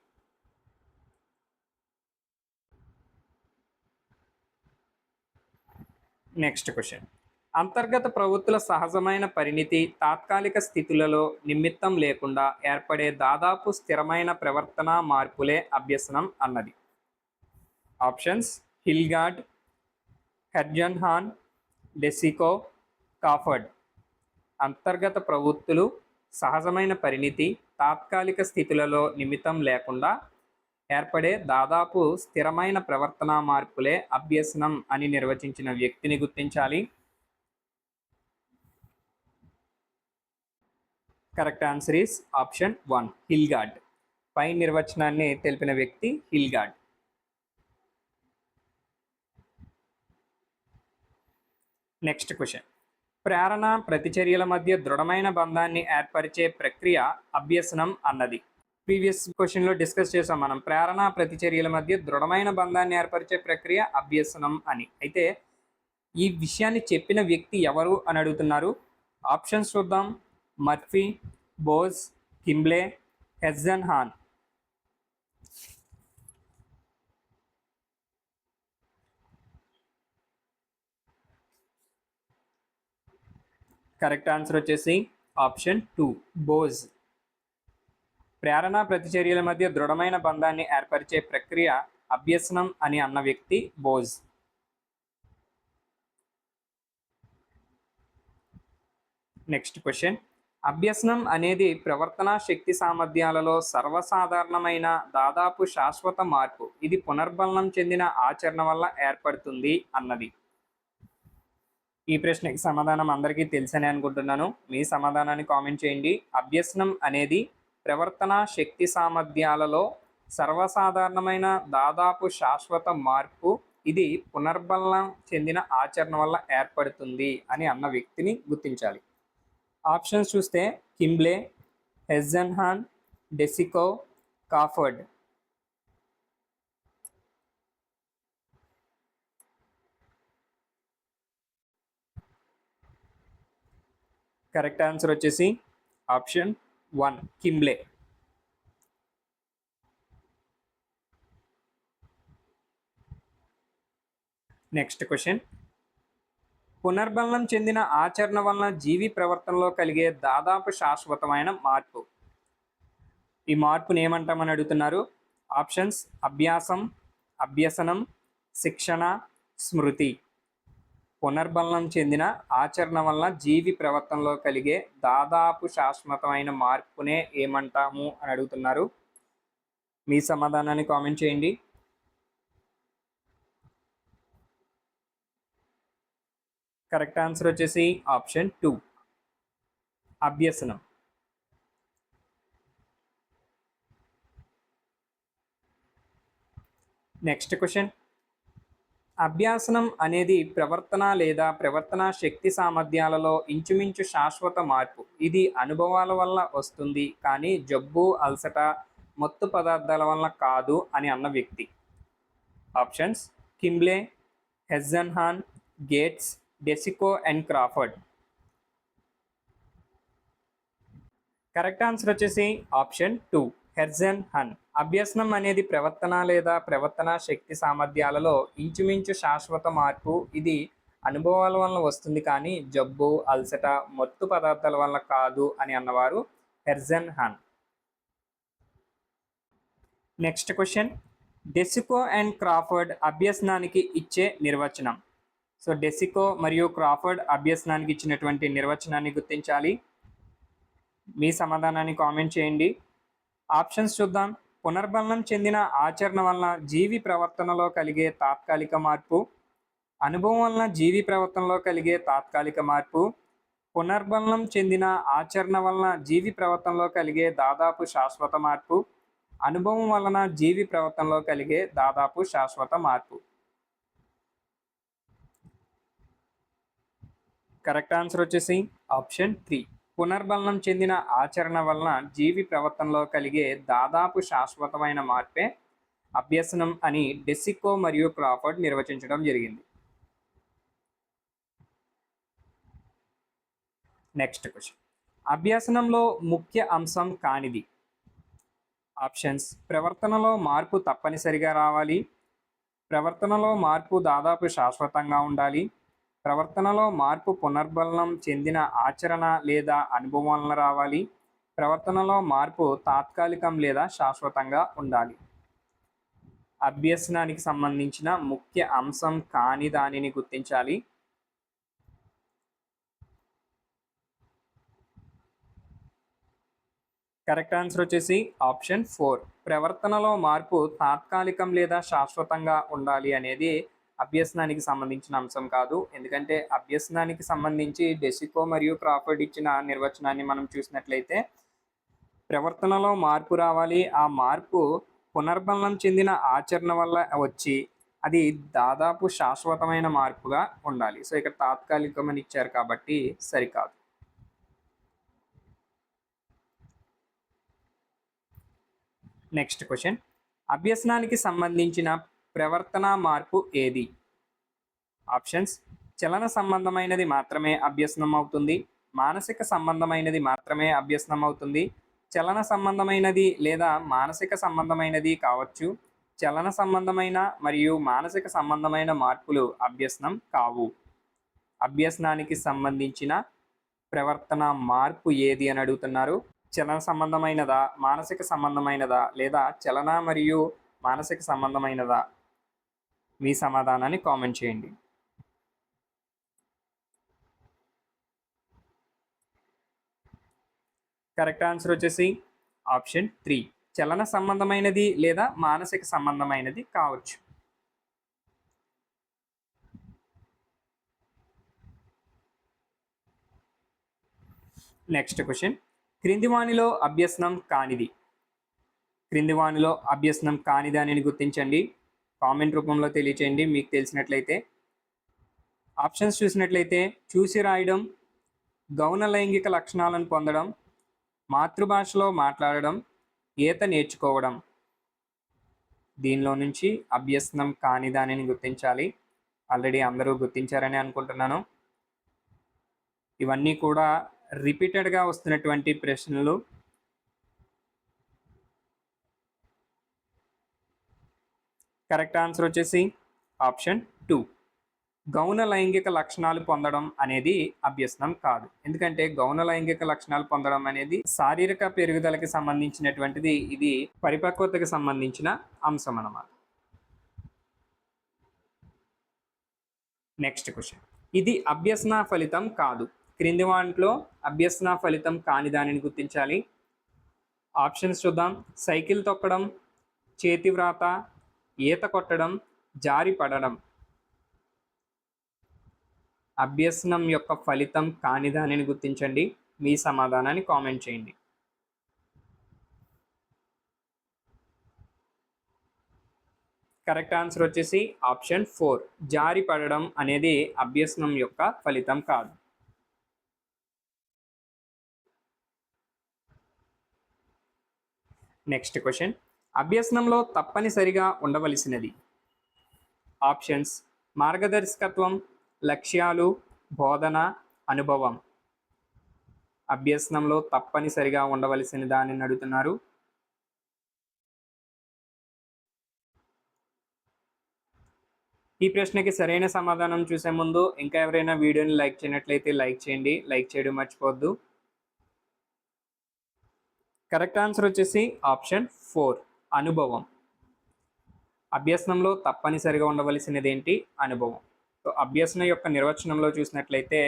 Next question. అంతర్గత ప్రవృత్తుల సహజమైన పరిణితి తాత్కాలిక స్థితులలో నిమిత్తం లేకుండా ఏర్పడే దాదాపు స్థిరమైన ప్రవర్తన మార్పులే అభ్యసనం అన్నది. Options Hilgard, Hergenhahn, DeCecco, Crawford. అంతర్గత ప్రవృత్తులు సహజమైన పరిణితి తాత్కాలిక స్థితులలో నిమిత్తం లేకుండా ఏర్పడే దాదాపు స్థిరమైన ప్రవర్తన మార్పులే అభ్యసనం అని నిర్వచించిన వ్యక్తిని గుర్తించాలి. Correct answer is option 1 Hilgard. పై నిర్వచనాన్ని తెలిపిన వ్యక్తి హిల్గార్డ్. Next question. ప్రేరణ ప్రతిచర్యల మధ్య దృఢమైన బంధాన్ని ఏర్పరిచే ప్రక్రియ అభ్యసనం అన్నది. ప్రీవియస్ క్వశ్చన్లో డిస్కస్ చేసాం మనం ప్రేరణ ప్రతిచర్యల మధ్య దృఢమైన బంధాన్ని ఏర్పరిచే ప్రక్రియ అభ్యసనం అని. అయితే ఈ విషయాన్ని చెప్పిన వ్యక్తి ఎవరు అని అడుగుతున్నారు. ఆప్షన్స్ చూద్దాం. Murphy, Boaz, కింబ్లే, హెర్జన్హాన్. కరెక్ట్ ఆన్సర్ వచ్చేసి ఆప్షన్ 2 బోజ్. ప్రేరణ ప్రతిచర్యల మధ్య దృఢమైన బంధాన్ని ఏర్పరిచే ప్రక్రియ అభ్యసనం అని అన్న వ్యక్తి బోజ్. Next question. అభ్యసనం అనేది ప్రవర్తన శక్తి సామర్థ్యాలలో సర్వసాధారణమైన దాదాపు శాశ్వత మార్పు. ఇది పునర్బలనం చెందిన ఆచరణ వల్ల ఏర్పడుతుంది అన్నది. ఈ ప్రశ్నకి సమాధానం అందరికీ తెలుసని అనుకుంటున్నాను. మీ సమాధానాన్ని కామెంట్ చేయండి. అభ్యసనం అనేది ప్రవర్తన శక్తి సామర్థ్యాలలో సర్వసాధారణమైన దాదాపు శాశ్వత మార్పు. ఇది పునర్బలం చెందిన ఆచరణ వల్ల ఏర్పడుతుంది అని అన్న వ్యక్తిని గుర్తించాలి. ఆప్షన్స్ చూస్తే కింబ్లే, హెజ్జన్హాన్, డెసికో, కాఫర్డ్. కరెక్ట్ ఆన్సర్ వచ్చేసి ఆప్షన్ 1 కింబ్లే. నెక్స్ట్ క్వశ్చన్, పునర్బలం చెందిన ఆచరణ వలన జీవి ప్రవర్తనలో కలిగే దాదాపు శాశ్వతమైన మార్పు. ఈ మార్పుని ఏమంటామని అడుగుతున్నారు. ఆప్షన్స్ అభ్యాసం, అభ్యసనం, శిక్షణ, స్మృతి. పునర్బలం చెందిన ఆచరణ వలన జీవి ప్రవర్తనలో కలిగే దాదాపు శాశ్వతమైన మార్పునే ఏమంటాము అని అడుగుతున్నారు. మీ సమాధానాన్ని కామెంట్ చేయండి. కరెక్ట్ ఆన్సర్ వచ్చేసి ఆప్షన్ 2 అభ్యసనం. నెక్స్ట్ క్వశ్చన్, అభ్యాసనం అనేది ప్రవర్తన లేదా ప్రవర్తన శక్తి సామర్థ్యాలలో ఇంచుమించు శాశ్వత మార్పు. ఇది అనుభవాల వల్ల వస్తుంది కానీ జబ్బు, అలసట, మత్తు పదార్థాల వల్ల కాదు అని అన్న వ్యక్తి. Options Kimble, Hergenhahn, Gates, DeCecco and Crawford. Correct answer వచ్చేసి ఆప్షన్ 2 హెజ్జన్హాన్. అభ్యసనం అనేది ప్రవర్తన లేదా ప్రవర్తన శక్తి సామర్థ్యాలలో ఇంచుమించు శాశ్వత మార్పు. ఇది అనుభవాల వల్ల వస్తుంది కానీ జబ్బు, అలసట, మత్తు పదార్థాల వల్ల కాదు అని అన్నవారు హెజ్జన్హాన్. నెక్స్ట్ క్వశ్చన్, డెసికో అండ్ క్రాఫర్డ్ అభ్యసనానికి ఇచ్చే నిర్వచనం. సో డెసికో మరియు క్రాఫర్డ్ అభ్యసనానికి ఇచ్చినటువంటి నిర్వచనాన్ని గుర్తించాలి. మీ సమాధానాన్ని కామెంట్ చేయండి. ఆప్షన్స్ చూద్దాం. పునర్బలం చెందిన ఆచరణ వలన జీవి ప్రవర్తనలో కలిగే తాత్కాలిక మార్పు, అనుభవం వలన జీవి ప్రవర్తనలో కలిగే తాత్కాలిక మార్పు, పునర్బలం చెందిన ఆచరణ వలన జీవి ప్రవర్తనలో కలిగే దాదాపు శాశ్వత మార్పు, అనుభవం వలన జీవి ప్రవర్తనలో కలిగే దాదాపు శాశ్వత మార్పు. కరెక్ట్ ఆన్సర్ వచ్చేసి ఆప్షన్ 3 పునర్బలం చెందిన ఆచరణ వలన జీవి ప్రవర్తనలో కలిగే దాదాపు శాశ్వతమైన మార్పే అభ్యసనం అని డెసికో మరియు క్రాఫర్డ్ నిర్వచించడం జరిగింది. నెక్స్ట్ క్వశ్చన్, అభ్యసనంలో ముఖ్య అంశం కానిది. ఆప్షన్స్ ప్రవర్తనలో మార్పు తప్పనిసరిగా రావాలి, ప్రవర్తనలో మార్పు దాదాపు శాశ్వతంగా ఉండాలి, ప్రవర్తనలో మార్పు పునర్బలం చెందిన ఆచరణ లేదా అనుభవం వలన రావాలి, ప్రవర్తనలో మార్పు తాత్కాలికం లేదా శాశ్వతంగా ఉండాలి. అభ్యసనానికి సంబంధించిన ముఖ్య అంశం కాని దానిని గుర్తించాలి. కరెక్ట్ ఆన్సర్ వచ్చేసి ఆప్షన్ 4 ప్రవర్తనలో మార్పు తాత్కాలికం లేదా శాశ్వతంగా ఉండాలి అనేది అభ్యసనానికి సంబంధించిన అంశం కాదు. ఎందుకంటే అభ్యసనానికి సంబంధించి డెసికో మరియు క్రాఫర్డ్ ఇచ్చిన నిర్వచనాన్ని మనం చూసినట్లయితే ప్రవర్తనలో మార్పు రావాలి, ఆ మార్పు పునర్బలం చెందిన ఆచరణ వల్ల వచ్చి అది దాదాపు శాశ్వతమైన మార్పుగా ఉండాలి. సో ఇక్కడ తాత్కాలికం అని ఇచ్చారు కాబట్టి సరికాదు. నెక్స్ట్ క్వశ్చన్, అభ్యసనానికి సంబంధించిన ప్రవర్తన మార్పు ఏది. ఆప్షన్స్ చలన సంబంధమైనది మాత్రమే అభ్యసనం అవుతుంది, మానసిక సంబంధమైనది మాత్రమే అభ్యసనం అవుతుంది, చలన సంబంధమైనది లేదా మానసిక సంబంధమైనది కావచ్చు, చలన సంబంధమైన మరియు మానసిక సంబంధమైన మార్పులు అభ్యసనం కావు. అభ్యసనానికి సంబంధించిన ప్రవర్తన మార్పు ఏది అని అడుగుతున్నారు. చలన సంబంధమైనదా, మానసిక సంబంధమైనదా లేదా చలన మరియు మానసిక సంబంధమైనదా? మీ సమాధానాన్ని కామెంట్ చేయండి. కరెక్ట్ ఆన్సర్ వచ్చేసి ఆప్షన్ 3 చలన సంబంధమైనది లేదా మానసిక సంబంధమైనది కావచ్చు. నెక్స్ట్ క్వశ్చన్, క్రింది వానిలో అభ్యసనం కానిది. క్రింది వానిలో అభ్యసనం కానిది అని గుర్తించండి. కామెంట్ రూపంలో తెలియచేయండి మీకు తెలిసినట్లయితే. ఆప్షన్స్ చూసినట్లయితే చూసి రాయడం, గౌణ లైంగిక లక్షణాలను పొందడం, మాతృభాషలో మాట్లాడడం, ఈత నేర్చుకోవడం. దీనిలో నుంచి అభ్యసనం కాని దానిని గుర్తించాలి. ఆల్రెడీ అందరూ గుర్తించారని అనుకుంటున్నాను. ఇవన్నీ కూడా రిపీటెడ్గా వస్తున్నటువంటి ప్రశ్నలు. కరెక్ట్ ఆన్సర్ వచ్చేసి ఆప్షన్ 2. గౌణ లైంగిక లక్షణాలు పొందడం అనేది అభ్యసనం కాదు. ఎందుకంటే గౌణ లైంగిక లక్షణాలు పొందడం అనేది శారీరక పెరుగుదలకి సంబంధించినటువంటిది. ఇది పరిపక్వతకు సంబంధించిన అంశం అన్నమాట. Next question. ఇది అభ్యసన ఫలితం కాదు. క్రింది వాటిలో అభ్యసన ఫలితం కాని దానిని గుర్తించాలి. ఆప్షన్స్ చూద్దాం. సైకిల్ తొక్కడం, చేతి వ్రాత, ఈత కొట్టడం, జారి పడడం. అభ్యసనం యొక్క ఫలితం కాని దానిని గుర్తించండి. మీ సమాధానాన్ని కామెంట్ చేయండి. కరెక్ట్ ఆన్సర్ వచ్చేసి ఆప్షన్ 4. జారి పడడం అనేది అభ్యసనం యొక్క ఫలితం కాదు. Next question. అభ్యసనంలో తప్పనిసరిగా ఉండవలసినది. ఆప్షన్స్ మార్గదర్శకత్వం, లక్ష్యాలు, బోధన, అనుభవం. అభ్యసనంలో తప్పనిసరిగా ఉండవలసిన దానిని అడుగుతున్నారు. ఈ ప్రశ్నకి సరైన సమాధానం చూసే ముందు ఇంకా ఎవరైనా వీడియోని లైక్ చేయనట్లయితే లైక్ చేయండి. లైక్ చేయడం మర్చిపోవద్దు. కరెక్ట్ ఆన్సర్ వచ్చేసి ఆప్షన్ 4. అనుభవం. అభ్యసనంలో తప్పనిసరిగా ఉండవలసినది ఏంటి? అనుభవం. సో అభ్యసన యొక్క నిర్వచనంలో చూసినట్లయితే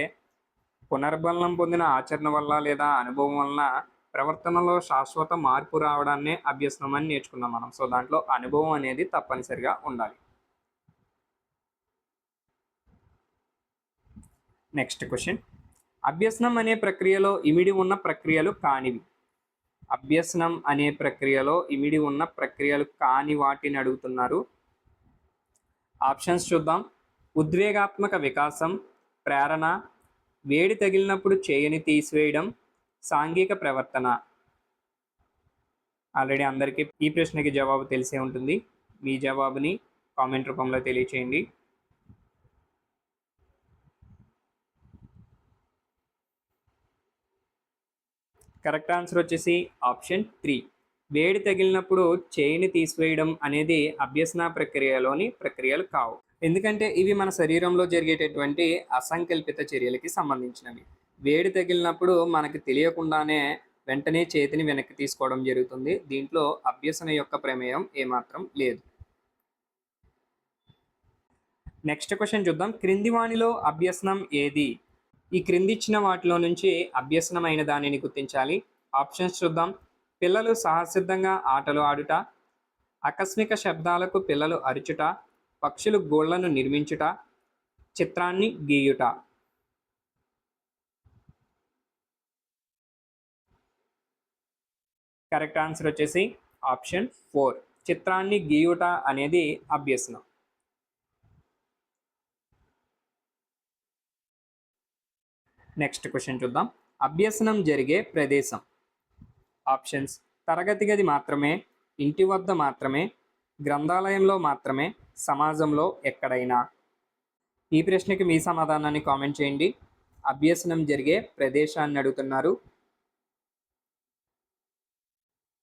పునర్బలం పొందిన ఆచరణ వల్ల లేదా అనుభవం వలన ప్రవర్తనలో శాశ్వత మార్పు రావడాన్నే అభ్యసనం అని నేర్చుకున్నాం మనం. సో దాంట్లో అనుభవం అనేది తప్పనిసరిగా ఉండాలి. Next question. అభ్యసనం అనే ప్రక్రియలో ఇమిడి ఉన్న ప్రక్రియలు కానివి. అభ్యసనం అనే ప్రక్రియలో ఇమిడి ఉన్న ప్రక్రియలు కాని వాటిని అడుగుతున్నారు. ఆప్షన్స్ చూద్దాం. ఉద్వేగాత్మక వికాసం, ప్రేరణ, వేడి తగిలినప్పుడు చేయని తీసివేయడం, సాంఘిక ప్రవర్తన. ఆల్రెడీ అందరికీ ఈ ప్రశ్నకి జవాబు తెలిసే ఉంటుంది. మీ జవాబుని కామెంట్ రూపంలో తెలియచేయండి. కరెక్ట్ ఆన్సర్ వచ్చేసి ఆప్షన్ 3. వేడి తగిలినప్పుడు చేయిని తీసివేయడం అనేది అభ్యసన ప్రక్రియలోని ప్రక్రియలు కావు. ఎందుకంటే ఇవి మన శరీరంలో జరిగేటటువంటి అసంకల్పిత చర్యలకి సంబంధించినవి. వేడి తగిలినప్పుడు మనకు తెలియకుండానే వెంటనే చేతిని వెనక్కి తీసుకోవడం జరుగుతుంది. దీంట్లో అభ్యసన యొక్క ప్రమేయం ఏమాత్రం లేదు. నెక్స్ట్ క్వశ్చన్ చూద్దాం. క్రింది వానిలో అభ్యసనం ఏది? ఈ క్రింది ఇచ్చిన వాటిలో నుంచి అభ్యసనమైన దానిని గుర్తించాలి. ఆప్షన్స్ చూద్దాం. పిల్లలు సహసిద్ధంగా ఆటలు ఆడుట, ఆకస్మిక శబ్దాలకు పిల్లలు అరుచుట, పక్షులు గోళ్లను నిర్మించుట, చిత్రాన్ని గీయుట. కరెక్ట్ ఆన్సర్ వచ్చేసి ఆప్షన్ 4. చిత్రాన్ని గీయుట అనేది అభ్యసనం. నెక్స్ట్ క్వశ్చన్ చూద్దాం. అభ్యసనం జరిగే ప్రదేశం. ఆప్షన్స్ తరగతి గది మాత్రమే, ఇంటి వద్ద మాత్రమే, గ్రంథాలయంలో మాత్రమే, సమాజంలో ఎక్కడైనా. ఈ ప్రశ్నకి మీ సమాధానాన్ని కామెంట్ చేయండి. అభ్యసనం జరిగే ప్రదేశాన్ని అడుగుతున్నారు.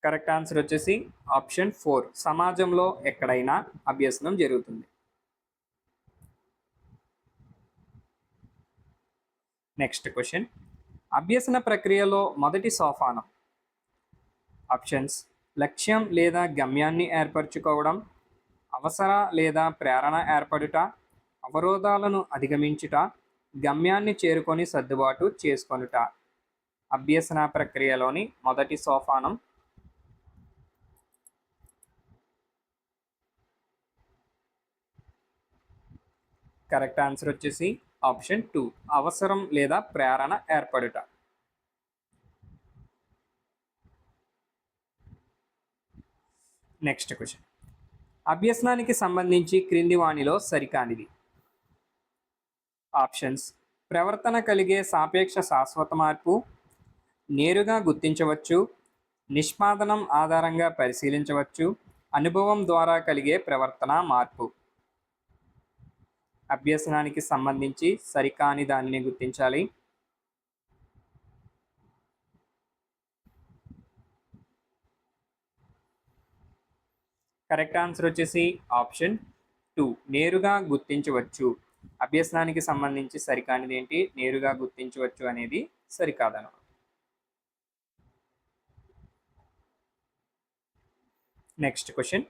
కరెక్ట్ ఆన్సర్ వచ్చేసి ఆప్షన్ 4. సమాజంలో ఎక్కడైనా అభ్యసనం జరుగుతుంది. Next question. అభ్యసన ప్రక్రియలో మొదటి సోపానం. ఆప్షన్స్ లక్ష్యం లేదా గమ్యాన్ని ఏర్పరచుకోవడం, అవసర లేదా ప్రేరణ ఏర్పడుట, అవరోధాలను అధిగమించుట, గమ్యాన్ని చేరుకొని సర్దుబాటు చేసుకొనుట. అభ్యసన ప్రక్రియలోని మొదటి సోపానం. కరెక్ట్ ఆన్సర్ వచ్చేసి ఆప్షన్ 2. అవసరం లేదా ప్రేరణ ఏర్పడుట. Next question. అభ్యసనానికి సంబంధించి క్రింది వానిలో సరికానిది. ఆప్షన్స్: ప్రవర్తన కలిగే సాపేక్ష శాశ్వత మార్పు, నేరుగా గుర్తించవచ్చు, నిష్పాదనం ఆధారంగా పరిశీలించవచ్చు, అనుభవం ద్వారా కలిగే ప్రవర్తన మార్పు. అభ్యసనానికి సంబంధించి సరికాని దానిని గుర్తించాలి. కరెక్ట్ ఆన్సర్ వచ్చేసి ఆప్షన్ 2, నేరుగా గుర్తించవచ్చు. అభ్యసనానికి సంబంధించి సరికానిది ఏంటి? నేరుగా గుర్తించవచ్చు అనేది సరికాదనమాట. నెక్స్ట్ క్వశ్చన్: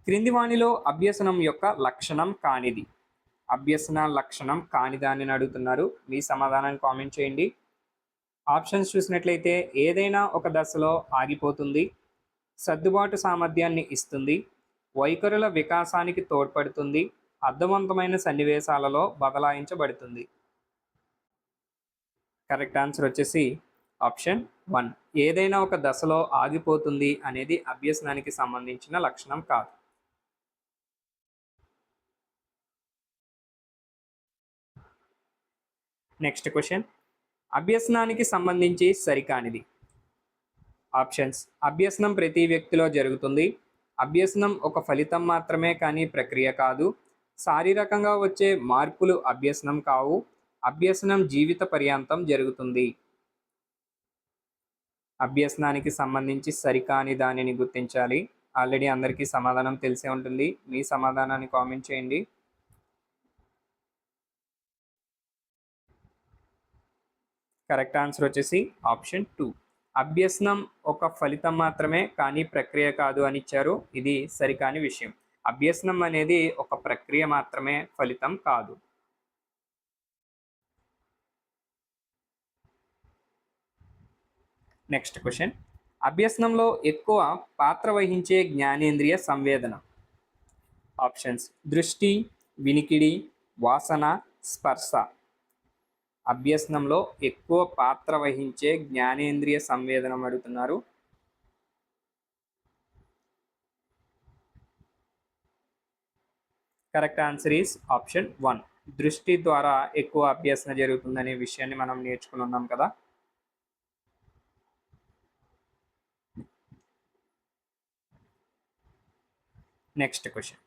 క్రింది వానిలో అభ్యసనం యొక్క లక్షణం కానిది. అభ్యసన లక్షణం కానిదాన్ని అడుగుతున్నారు. మీ సమాధానాన్ని కామెంట్ చేయండి. ఆప్షన్స్ చూసినట్లయితే ఏదైనా ఒక దశలో ఆగిపోతుంది, సర్దుబాటు సామర్థ్యాన్ని ఇస్తుంది, వైఖరుల వికాసానికి తోడ్పడుతుంది, అర్థవంతమైన సన్నివేశాలలో బదలాయించబడుతుంది. కరెక్ట్ ఆన్సర్ వచ్చేసి ఆప్షన్ 1, ఏదైనా ఒక దశలో ఆగిపోతుంది అనేది అభ్యసనానికి సంబంధించిన లక్షణం కాదు. నెక్స్ట్ క్వశ్చన్: అభ్యసనానికి సంబంధించి సరికానిది. ఆప్షన్స్: అభ్యసనం ప్రతి వ్యక్తిలో జరుగుతుంది, అభ్యసనం ఒక ఫలితం మాత్రమే కానీ ప్రక్రియ కాదు, శారీరకంగా వచ్చే మార్పులు అభ్యసనం కావు, అభ్యసనం జీవిత పర్యంతం జరుగుతుంది. అభ్యసనానికి సంబంధించి సరికాని దానిని గుర్తించాలి. ఆల్రెడీ అందరికీ సమాధానం తెలిసే ఉంటుంది. మీ సమాధానాన్ని కామెంట్ చేయండి. కరెక్ట్ ఆన్సర్ వచ్చేసి ఆప్షన్ 2, అభ్యసనం ఒక ఫలితం మాత్రమే కానీ ప్రక్రియ కాదు అని ఇచ్చారు. ఇది సరికాని విషయం. అభ్యసనం అనేది ఒక ప్రక్రియ మాత్రమే, ఫలితం కాదు. నెక్స్ట్ క్వశ్చన్: అభ్యసనంలో ఎక్కువ పాత్ర వహించే జ్ఞానేంద్రియ సంవేదన. ఆప్షన్స్: దృష్టి, వినికిడి, వాసన, స్పర్శ. అభ్యసనంలో ఎక్కువ పాత్ర వహించే జ్ఞానేంద్రియ సంవేదనం అడుగుతున్నారు. కరెక్ట్ ఆన్సర్ ఈస్ ఆప్షన్ 1, దృష్టి ద్వారా ఎక్కువ అభ్యసన జరుగుతుందనే విషయాన్ని మనం నేర్చుకుని ఉన్నాం కదా. నెక్స్ట్ క్వశ్చన్: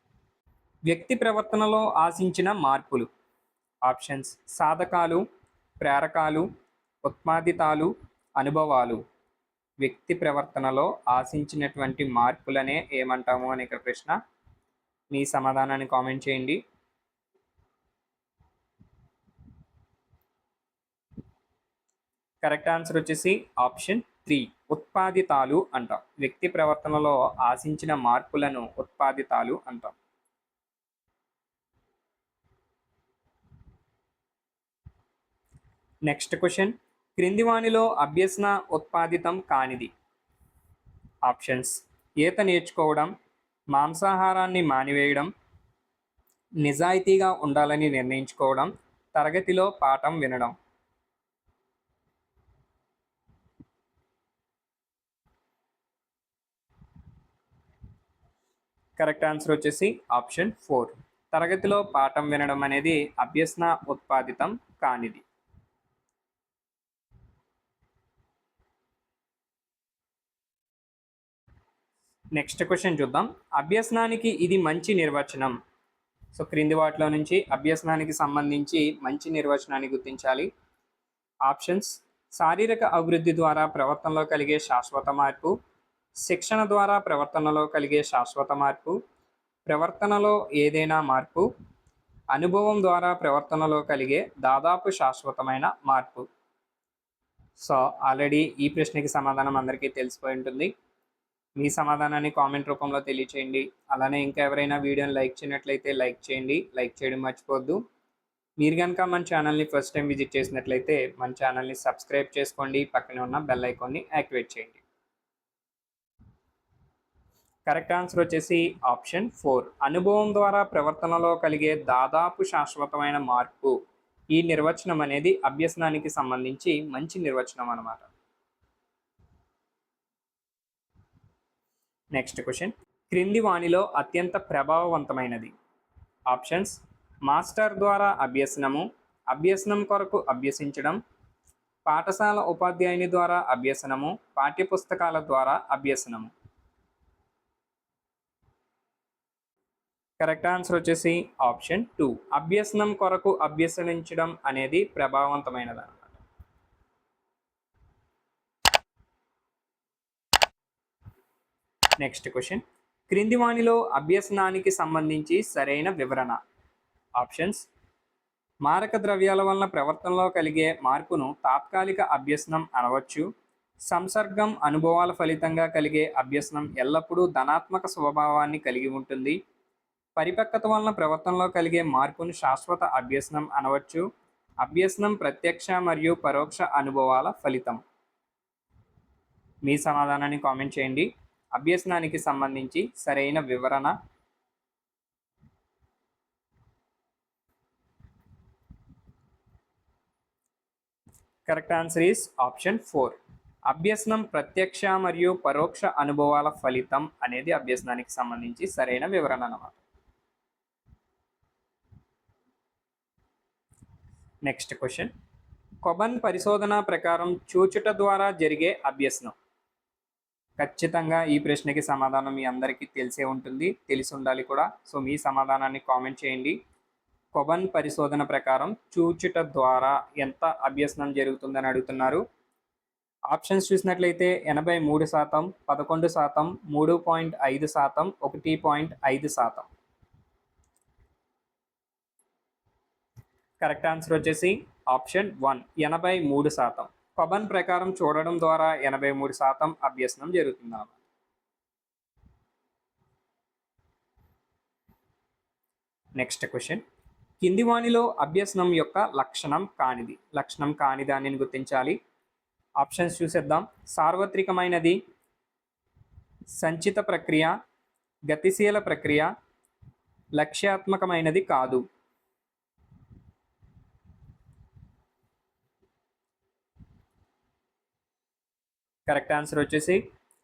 వ్యక్తి ప్రవర్తనలో ఆశించిన మార్పులు. ఆప్షన్స్: సాధకాలు, ప్రేరకాలు, ఉత్పాదితాలు, అనుభవాలు. వ్యక్తి ప్రవర్తనలో ఆశించినటువంటి మార్పులనే ఏమంటాము అని ఇక్కడ ప్రశ్న. మీ సమాధానాన్ని కామెంట్ చేయండి. కరెక్ట్ ఆన్సర్ వచ్చేసి ఆప్షన్ 3, ఉత్పాదితాలు అంటాం. వ్యక్తి ప్రవర్తనలో ఆశించిన మార్పులను ఉత్పాదితాలు అంటాం. నెక్స్ట్ క్వశ్చన్: క్రింది వానిలో అభ్యసన ఉత్పాదితం కానిది. ఆప్షన్స్: ఈత నేర్చుకోవడం, మాంసాహారాన్ని మానివేయడం, నిజాయితీగా ఉండాలని నిర్ణయించుకోవడం, తరగతిలో పాఠం వినడం. కరెక్ట్ ఆన్సర్ వచ్చేసి ఆప్షన్ 4, తరగతిలో పాఠం వినడం అనేది అభ్యసన ఉత్పాదితం కానిది. నెక్స్ట్ క్వశ్చన్ చూద్దాం. అభ్యసనానికి ఇది మంచి నిర్వచనం. సో క్రింది వాటిలో నుంచి అభ్యసనానికి సంబంధించి మంచి నిర్వచనాన్ని గుర్తించాలి. ఆప్షన్స్: శారీరక అభివృద్ధి ద్వారా ప్రవర్తనలో కలిగే శాశ్వత మార్పు, శిక్షణ ద్వారా ప్రవర్తనలో కలిగే శాశ్వత మార్పు, ప్రవర్తనలో ఏదైనా మార్పు, అనుభవం ద్వారా ప్రవర్తనలో కలిగే దాదాపు శాశ్వతమైన మార్పు. సో ఆల్రెడీ ఈ ప్రశ్నకి సమాధానం అందరికీ తెలిసిపోయి ఉంటుంది. మీ సమాధానాన్ని కామెంట్ రూపంలో తెలియచేయండి. అలానే ఇంకా ఎవరైనా వీడియోని లైక్ చేయనట్లయితే లైక్ చేయండి. లైక్ చేయడం మర్చిపోద్దు. మీరు కనుక మన ఛానల్ని ఫస్ట్ టైం విజిట్ చేసినట్లయితే మన ఛానల్ని సబ్స్క్రైబ్ చేసుకోండి. పక్కనే ఉన్న బెల్ ఐకాన్ని యాక్టివేట్ చేయండి. కరెక్ట్ ఆన్సర్ వచ్చేసి ఆప్షన్ 4, అనుభవం ద్వారా ప్రవర్తనలో కలిగే దాదాపు శాశ్వతమైన మార్పు. ఈ నిర్వచనం అనేది అభ్యసనానికి సంబంధించి మంచి నిర్వచనం అన్నమాట. నెక్స్ట్ క్వశ్చన్: క్రింది వానిలో అత్యంత ప్రభావవంతమైనది? ఆప్షన్స్: మాస్టర్ ద్వారా అభ్యసనము, అభ్యసనం కొరకు అభ్యసించడం, పాఠశాల ఉపాధ్యాయుని ద్వారా అభ్యసనము, పాఠ్యపుస్తకాల ద్వారా అభ్యసనము. కరెక్ట్ ఆన్సర్ వచ్చేసి ఆప్షన్ 2, అభ్యసనం కొరకు అభ్యసించడం అనేది ప్రభావవంతమైనది అన్నమాట. నెక్స్ట్ క్వశ్చన్: క్రింది వానిలో అభ్యసనానికి సంబంధించి సరైన వివరణ? ఆప్షన్స్: మారక ద్రవ్యాల వలన ప్రవర్తనలో కలిగే మార్పును తాత్కాలిక అభ్యసనం అనవచ్చు. సంసర్గం అనుభవాల ఫలితంగా కలిగే అభ్యసనం ఎల్లప్పుడూ ధనాత్మక స్వభావాన్ని కలిగి ఉంటుంది. పరిపక్వత వలన ప్రవర్తనలో కలిగే మార్పును శాశ్వత అభ్యసనం అనవచ్చు. అభ్యసనం ప్రత్యక్ష మరియు పరోక్ష అనుభవాల ఫలితం. మీ సమాధానాన్ని కామెంట్ చేయండి. అభ్యసనానికి సంబంధించి సరైన వివరణ. కరెక్ట్ ఆన్సర్ ఈస్ ఆప్షన్ 4, అభ్యసనం ప్రత్యక్ష మరియు పరోక్ష అనుభవాల ఫలితం అనేది అభ్యసనానికి సంబంధించి సరైన వివరణ అన్నమాట. నెక్స్ట్ క్వశ్చన్: కొబన్ పరిశోధన ప్రకారం చూచుట ద్వారా జరిగే అభ్యసనం. ఖచ్చితంగా ఈ ప్రశ్నకి సమాధానం మీ అందరికీ తెలిసే ఉంటుంది, తెలిసి ఉండాలి కూడా. సో మీ సమాధానాన్ని కామెంట్ చేయండి. కొబన్ పరిశోధన ప్రకారం చూచుట ద్వారా ఎంత అభ్యసనం జరుగుతుందని అడుగుతున్నారు. ఆప్షన్స్ చూసినట్లయితే 83%, 11%, 3.5%, 1.5%. కరెక్ట్ ఆన్సర్ వచ్చేసి ఆప్షన్ 1, 83%. కొబన్ ప్రకారం చూడడం ద్వారా 83% అభ్యసనం జరుగుతుంది. నెక్స్ట్ క్వశ్చన్: కింది వానిలో అభ్యసనం యొక్క లక్షణం కానిది? లక్షణం కాని దానిని గుర్తించాలి. ఆప్షన్స్ చూసేద్దాం. సార్వత్రికమైనది, సంచిత ప్రక్రియ, గతిశీల ప్రక్రియ, లక్ష్యాత్మకమైనది కాదు. కరెక్ట్ ఆన్సర్ వచ్చేసి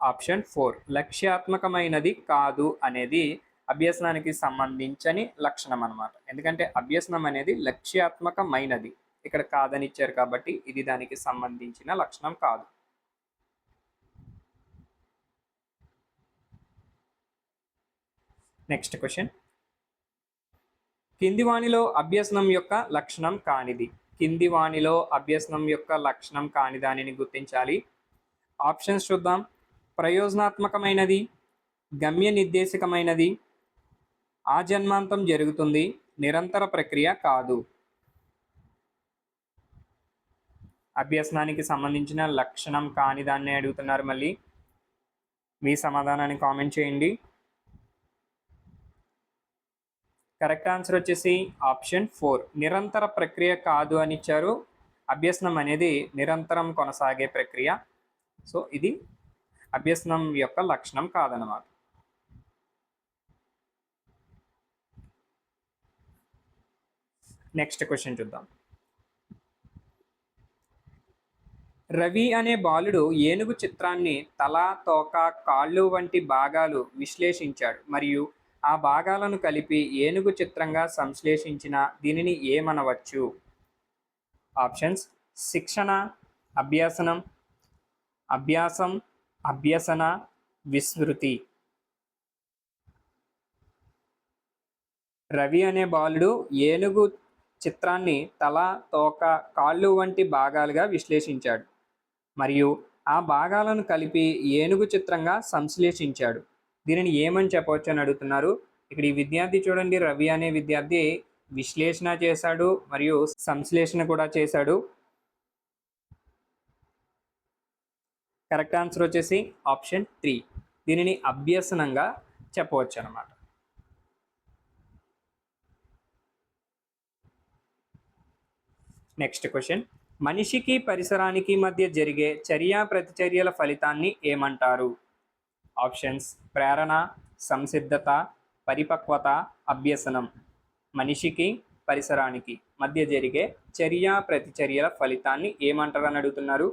ఆప్షన్ 4, లక్ష్యాత్మకమైనది కాదు అనేది అభ్యసనానికి సంబంధించని లక్షణం అన్నమాట. ఎందుకంటే అభ్యసనం అనేది లక్ష్యాత్మకమైనది, ఇక్కడ కాదని ఇచ్చారు కాబట్టి ఇది దానికి సంబంధించిన లక్షణం కాదు. నెక్స్ట్ క్వశ్చన్: కింది వానిలో అభ్యసనం యొక్క లక్షణం కానిది? కింది వానిలో అభ్యసనం యొక్క లక్షణం కాని దానిని గుర్తించాలి. ఆప్షన్స్ చూద్దాం. ప్రయోజనాత్మకమైనది, గమ్య నిర్దేశకమైనది, ఆజన్మాంతం జరుగుతుంది, నిరంతర ప్రక్రియ కాదు. అభ్యసనానికి సంబంధించిన లక్షణం కాని దాన్ని అడుగుతున్నారు. మళ్ళీ మీ సమాధానాన్ని కామెంట్ చేయండి. కరెక్ట్ ఆన్సర్ వచ్చేసి ఆప్షన్ 4, నిరంతర ప్రక్రియ కాదు అని ఇచ్చారు. అభ్యసనం అనేది నిరంతరం కొనసాగే ప్రక్రియ. సో ఇది అభ్యసనం యొక్క లక్షణం కాదన్నమాట. నెక్స్ట్ క్వశ్చన్ చూద్దాం. రవి అనే బాలుడు ఏనుగు చిత్రాన్ని తల, తోక, కాళ్ళు వంటి భాగాలు విశ్లేషించాడు మరియు ఆ భాగాలను కలిపి ఏనుగు చిత్రంగా సంశ్లేషించిన దీనిని ఏమనవచ్చు? ఆప్షన్స్: శిక్షణ, అభ్యాసనం, అభ్యాసం, అభ్యసన, విస్మృతి. రవి అనే బాలుడు ఏనుగు చిత్రాన్ని తల, తోక, కాళ్ళు వంటి భాగాలుగా విశ్లేషించాడు మరియు ఆ భాగాలను కలిపి ఏనుగు చిత్రంగా సంశ్లేషించాడు. దీనిని ఏమని చెప్పవచ్చు అని అడుగుతున్నారు. ఇక్కడ ఈ విద్యార్థి చూడండి, రవి అనే విద్యార్థి విశ్లేషణ చేశాడు మరియు సంశ్లేషణ కూడా చేశాడు. కరెక్ట్ ఆన్సర్ వచ్చేసి ఆప్షన్ 3, దీనిని అభ్యసనంగా చెప్పవచ్చు అన్నమాట. నెక్స్ట్ క్వశ్చన్: మనిషికి పరిసరానికి మధ్య జరిగే చర్య ప్రతిచర్యల ఫలితాన్ని ఏమంటారు? ఆప్షన్స్: ప్రేరణ, సంసిద్ధత, పరిపక్వత, అభ్యసనం. మనిషికి పరిసరానికి మధ్య జరిగే చర్య ప్రతిచర్యల ఫలితాన్ని ఏమంటారు అని అడుగుతున్నారు.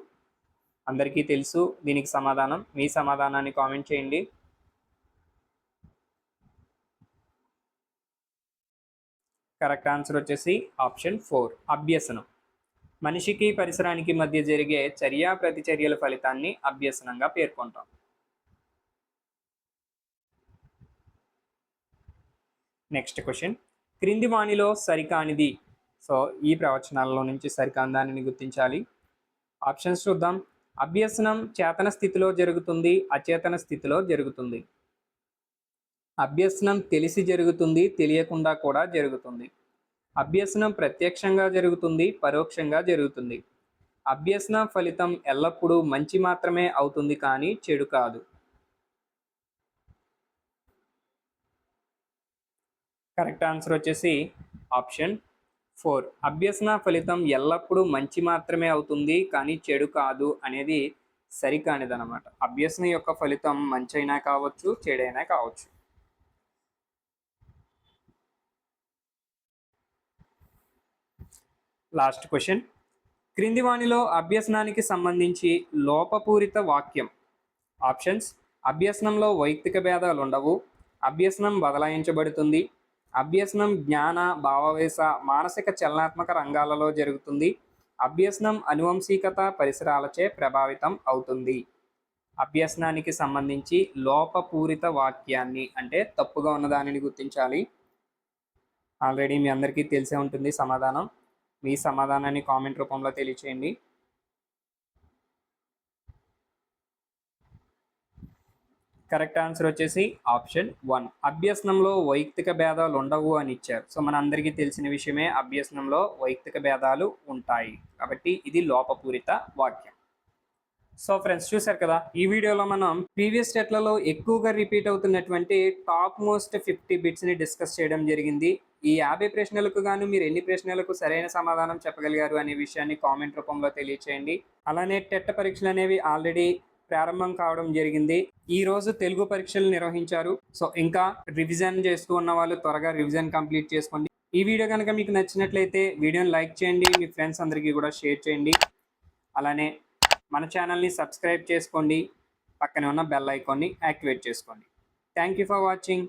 అందరికీ తెలుసు దీనికి సమాధానం. మీ సమాధానాన్ని కామెంట్ చేయండి. కరెక్ట్ ఆన్సర్ వచ్చేసి ఆప్షన్ 4 అభ్యసనం. మనిషికి పరిసరానికి మధ్య జరిగే చర్య ప్రతిచర్యల ఫలితాన్ని అభ్యసనంగా పేర్కొంటాం. నెక్స్ట్ క్వశ్చన్, క్రింది వాణిలో సరికానిది. సో ఈ ప్రవచనాలలో నుంచి సరికాని దానిని గుర్తించాలి. ఆప్షన్స్ చూద్దాం. అభ్యసనం చేతన స్థితిలో జరుగుతుంది, అచేతన స్థితిలో జరుగుతుంది. అభ్యసనం తెలిసి జరుగుతుంది, తెలియకుండా కూడా జరుగుతుంది. అభ్యసనం ప్రత్యక్షంగా జరుగుతుంది, పరోక్షంగా జరుగుతుంది. అభ్యసనం ఫలితం ఎల్లప్పుడూ మంచి మాత్రమే అవుతుంది కానీ చెడు కాదు. కరెక్ట్ ఆన్సర్ వచ్చేసి ఆప్షన్ 4 అభ్యసన ఫలితం ఎల్లప్పుడూ మంచి మాత్రమే అవుతుంది కానీ చెడు కాదు అనేది సరికానిదన్నమాట. అభ్యసన యొక్క ఫలితం మంచి అయినా కావచ్చు, చెడైనా కావచ్చు. లాస్ట్ క్వశ్చన్, క్రింది వాణిలో అభ్యసనానికి సంబంధించి లోపపూరిత వాక్యం. ఆప్షన్స్, అభ్యసనంలో వైయక్తిక భేదాలు ఉండవు, అభ్యసనం బదలాయించబడుతుంది, అభ్యసనం జ్ఞాన భావావేశ మానసిక చలనాత్మక రంగాలలో జరుగుతుంది, అభ్యసనం అనువంశికత పరిసరాలచే ప్రభావితం అవుతుంది. అభ్యసనానికి సంబంధించి లోపపూరిత వాక్యాన్ని అంటే తప్పుగా ఉన్న దానిని గుర్తించాలి. ఆల్రెడీ మీ అందరికీ తెలిసే ఉంటుంది సమాధానం. మీ సమాధానాన్ని కామెంట్ రూపంలో తెలియచేయండి. కరెక్ట్ ఆన్సర్ వచ్చేసి ఆప్షన్ 1 అభ్యసనంలో వైయక్తిక భేదాలు ఉండవు అని ఇచ్చారు. సో మన అందరికీ తెలిసిన విషయమే, అభ్యసనంలో వైయక్తిక భేదాలు ఉంటాయి కాబట్టి ఇది లోపపూరిత వాక్యం. సో ఫ్రెండ్స్ చూసారు కదా, ఈ వీడియోలో మనం ప్రీవియస్ స్టేట్లలో ఎక్కువగా రిపీట్ అవుతున్నటువంటి టాప్ మోస్ట్ 50 బిట్స్ని డిస్కస్ చేయడం జరిగింది. ఈ 50 ప్రశ్నలకు గాను మీరు ఎన్ని ప్రశ్నలకు సరైన సమాధానం చెప్పగలిగారు అనే విషయాన్ని కామెంట్ రూపంలో తెలియచేయండి. అలానే టెట్ పరీక్షలు అనేవి ఆల్రెడీ ప్రారంభం కావడం జరిగింది. ఈ రోజు తెలుగు పరీక్షలు నిర్వహించారు. సో ఇంకా రివిజన్ చేస్తూ ఉన్న వాళ్ళు త్వరగా రివిజన్ కంప్లీట్ చేసుకోండి. ఈ వీడియో కనుక మీకు నచ్చినట్లయితే వీడియోని లైక్ చేయండి, మీ ఫ్రెండ్స్ అందరికీ కూడా షేర్ చేయండి. అలానే మన ఛానల్ని సబ్స్క్రైబ్ చేసుకోండి, పక్కనే ఉన్న బెల్ ఐకాన్ని యాక్టివేట్ చేసుకోండి. Thank you for watching.